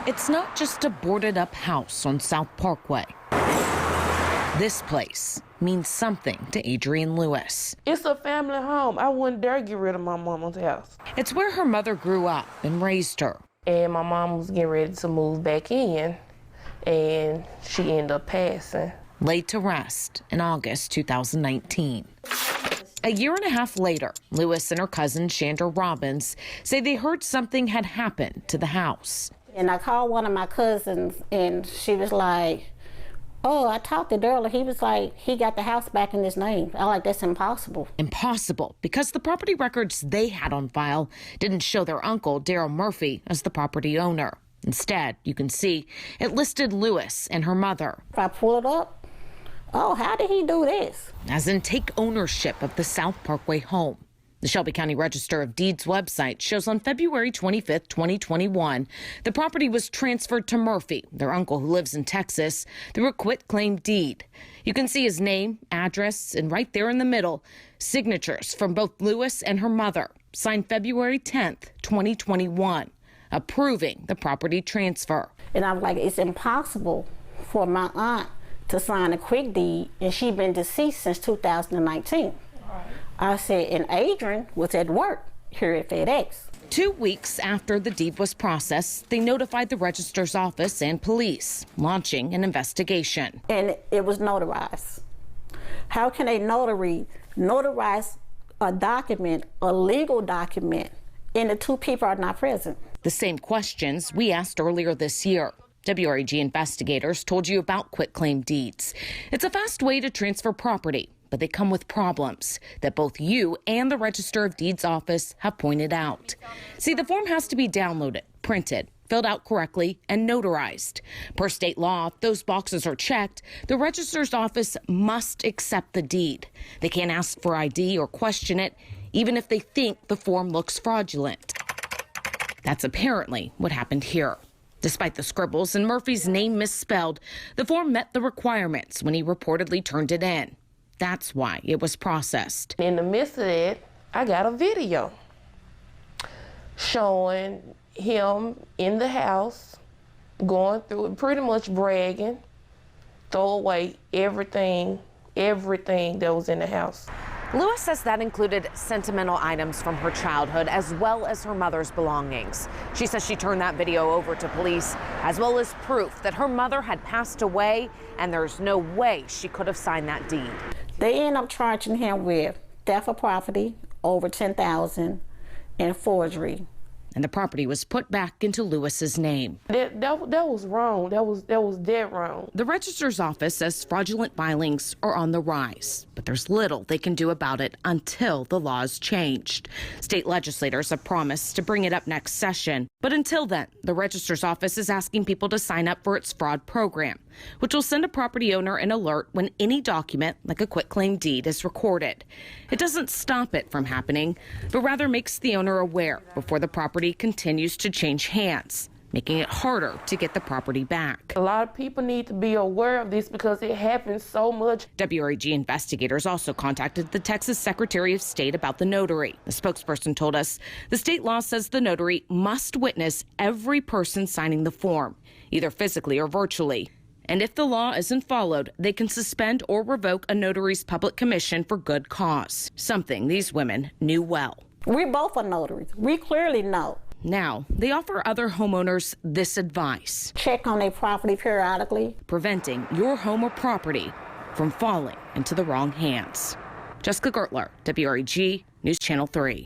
It's not just a boarded-up house on South Parkway. This place means something to Adrienne Lewis. It's a family home. I wouldn't dare get rid of my mama's house. It's where her mother grew up and raised her. And my mom was getting ready to move back in, and she ended up passing. Laid to rest in August 2019. A year and a half later, Lewis and her cousin Chandra Robbins say they heard something had happened to the house. And I called one of my cousins, and she was like, oh, I talked to Daryl. He was like, he got the house back in his name. I'm like, that's impossible. Impossible, because the property records they had on file didn't show their uncle, Daryl Murphy, as the property owner. Instead, you can see it listed Lewis and her mother. If I pull it up, oh, how did he do this? As in, take ownership of the South Parkway home. The Shelby County Register of Deeds website shows on February 25th, 2021, the property was transferred to Murphy, their uncle who lives in Texas, through a quitclaim deed. You can see his name, address, and right there in the middle, signatures from both Lewis and her mother, signed February 10th, 2021, approving the property transfer. And I'm like, it's impossible for my aunt to sign a quick deed, and she's been deceased since 2019. I said, and Adrienne was at work here at FedEx. 2 weeks after the deed was processed, they notified the registrar's office and police, launching an investigation. And it was notarized. How can a notary notarize a document, a legal document, and the two people are not present? The same questions we asked earlier this year. WREG investigators told you about quitclaim deeds. It's a fast way to transfer property, but they come with problems that both you and the Register of Deeds office have pointed out. See, the form has to be downloaded, printed, filled out correctly, and notarized. Per state law, if those boxes are checked, the registrar's office must accept the deed. They can't ask for ID or question it, even if they think the form looks fraudulent. That's apparently what happened here. Despite the scribbles and Murphy's name misspelled, the form met the requirements when he reportedly turned it in. That's why it was processed. In the midst of that, I got a video showing him in the house, going through it, pretty much bragging, throw away everything that was in the house. Lewis says that included sentimental items from her childhood as well as her mother's belongings. She says she turned that video over to police as well as proof that her mother had passed away and there's no way she could have signed that deed. They end up charging him with theft of property, over $10,000, and forgery. And the property was put back into Lewis's name. That was wrong. That was dead wrong. The registrar's office says fraudulent filings are on the rise, but there's little they can do about it until the law is changed. State legislators have promised to bring it up next session, but until then, the registrar's office is asking people to sign up for its fraud program, which will send a property owner an alert when any document, like a quitclaim deed, is recorded. It doesn't stop it from happening, but rather makes the owner aware before the property continues to change hands, making it harder to get the property back. A lot of people need to be aware of this because it happens so much. WREG investigators also contacted the Texas Secretary of State about the notary. The spokesperson told us the state law says the notary must witness every person signing the form, either physically or virtually. And if the law isn't followed, they can suspend or revoke a notary's public commission for good cause, something these women knew well. We both are notaries. We clearly know. Now, they offer other homeowners this advice. Check on their property periodically. Preventing your home or property from falling into the wrong hands. Jessica Gertler, WREG News Channel 3.